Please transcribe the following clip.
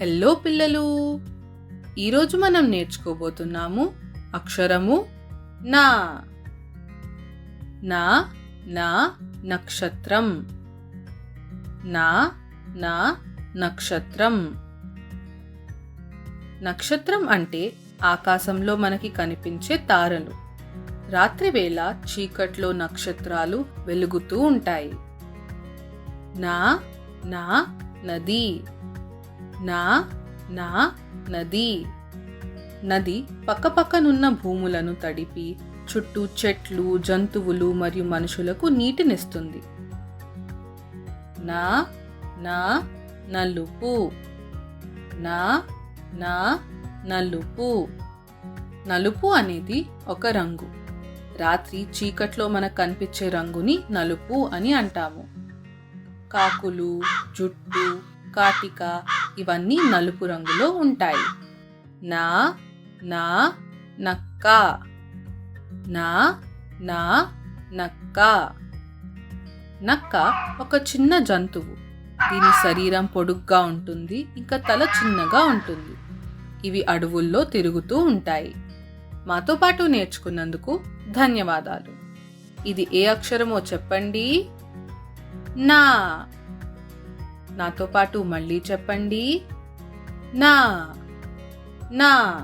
Hello పిల్లలు, ఈరోజు మనం నేర్చుకోబోతున్నాము అక్షరము నా. నా నా నక్షత్రం. నా నా నక్షత్రం. నక్షత్రం అంటే ఆకాశంలో మనకి కనిపించే తారలు. రాత్రివేళ చీకట్లో నక్షత్రాలు వెలుగుతూ ఉంటాయి. నా నా నది. నా నా నది. నది పక్కపక్కనున్న భూములను తడిపి చుట్టూ చెట్లు, జంతువులు మరియు మనుషులకు నీటినిస్తుంది. నా నా నలుపు. నా నా నలుపు. నలుపు అనేది ఒక రంగు. రాత్రి చీకట్లో మనకు కనిపించే రంగుని నలుపు అని అంటాము. కాకులు, జుట్టు, కాటిక ఇవన్నీ నలుపు రంగులో ఉంటాయి. నా నా నక్క. నా నా నక్క. నక్క ఒక చిన్న జంతువు. దీని శరీరం పొడుగ్గా ఉంటుంది, ఇంకా తల చిన్నగా ఉంటుంది. ఇవి అడవుల్లో తిరుగుతూ ఉంటాయి. మాతో పాటు నేర్చుకున్నందుకు ధన్యవాదాలు. ఇది ఏ అక్షరమో చెప్పండి. నా. నాతో పాటు మళ్ళీ చెప్పండి. నా నా.